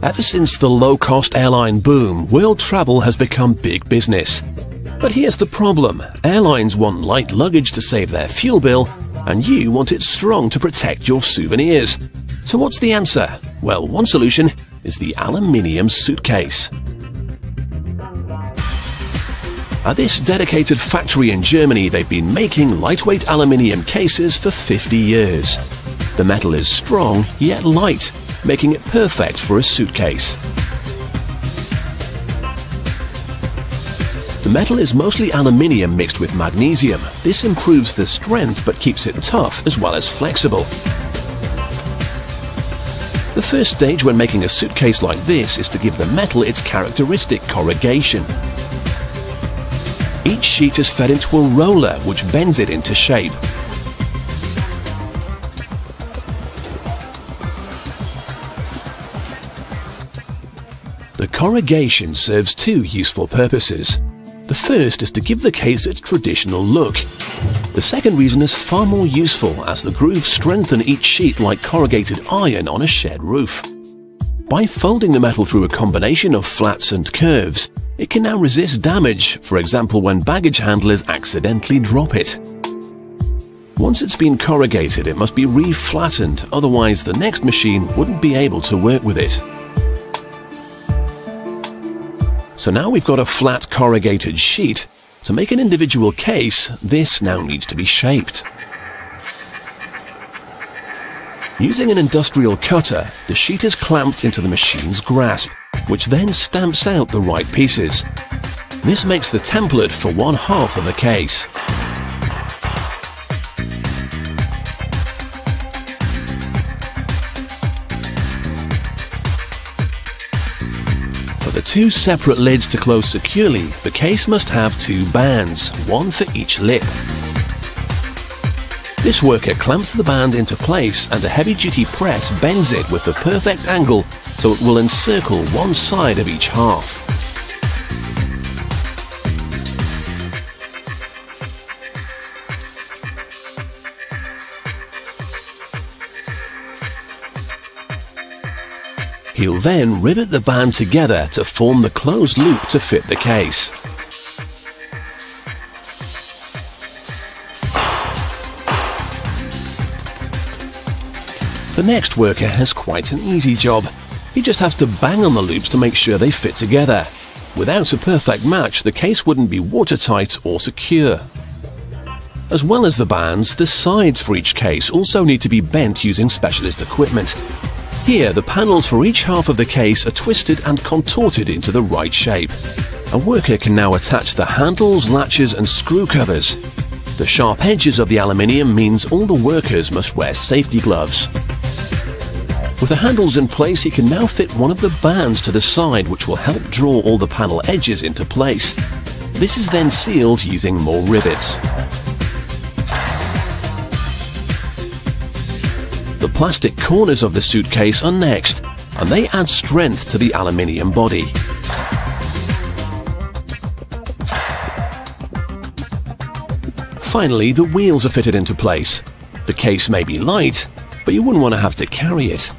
Ever since the low-cost airline boom, world travel has become big business. But here's the problem. Airlines want light luggage to save their fuel bill, and you want it strong to protect your souvenirs. So what's the answer? Well, one solution is the aluminium suitcase. At this dedicated factory in Germany, they've been making lightweight aluminium cases for 50 years. The metal is strong, yet light, making it perfect for a suitcase. The metal is mostly aluminium mixed with magnesium. This improves the strength but keeps it tough as well as flexible. The first stage when making a suitcase like this is to give the metal its characteristic corrugation. Each sheet is fed into a roller which bends it into shape. The corrugation serves two useful purposes. The first is to give the case its traditional look. The second reason is far more useful as the grooves strengthen each sheet like corrugated iron on a shed roof. By folding the metal through a combination of flats and curves, it can now resist damage, for example when baggage handlers accidentally drop it. Once it's been corrugated, it must be re-flattened, otherwise the next machine wouldn't be able to work with it. So now we've got a flat corrugated sheet. To make an individual case, this now needs to be shaped. Using an industrial cutter, the sheet is clamped into the machine's grasp, which then stamps out the right pieces. This makes the template for one half of the case. For the two separate lids to close securely, the case must have two bands, one for each lip. This worker clamps the band into place and a heavy-duty press bends it with the perfect angle so it will encircle one side of each half. He'll then rivet the band together to form the closed loop to fit the case. The next worker has quite an easy job. He just has to bang on the loops to make sure they fit together. Without a perfect match, the case wouldn't be watertight or secure. As well as the bands, the sides for each case also need to be bent using specialist equipment. Here, the panels for each half of the case are twisted and contorted into the right shape. A worker can now attach the handles, latches and screw covers. The sharp edges of the aluminium means all the workers must wear safety gloves. With the handles in place, he can now fit one of the bands to the side, which will help draw all the panel edges into place. This is then sealed using more rivets. The plastic corners of the suitcase are next, and they add strength to the aluminium body. Finally, the wheels are fitted into place. The case may be light, but you wouldn't want to have to carry it.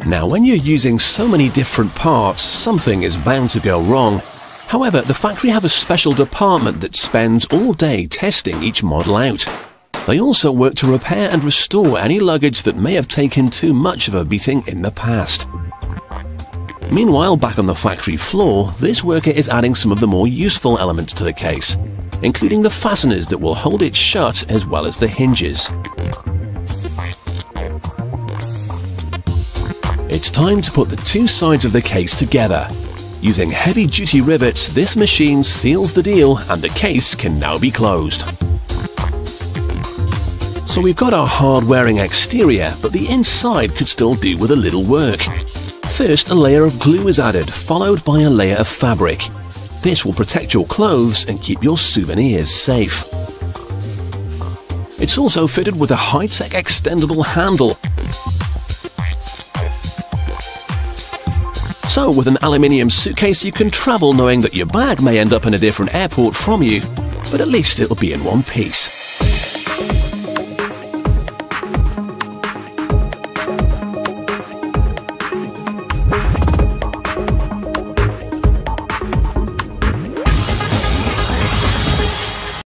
Now, when you're using so many different parts, something is bound to go wrong. However, the factory have a special department that spends all day testing each model out. They also work to repair and restore any luggage that may have taken too much of a beating in the past. Meanwhile, back on the factory floor, this worker is adding some of the more useful elements to the case, including the fasteners that will hold it shut as well as the hinges. It's time to put the two sides of the case together. Using heavy-duty rivets, this machine seals the deal and the case can now be closed. So we've got our hard-wearing exterior, but the inside could still do with a little work. First, a layer of glue is added, followed by a layer of fabric. This will protect your clothes and keep your souvenirs safe. It's also fitted with a high-tech extendable handle. So with an aluminium suitcase, you can travel knowing that your bag may end up in a different airport from you, but at least it'll be in one piece.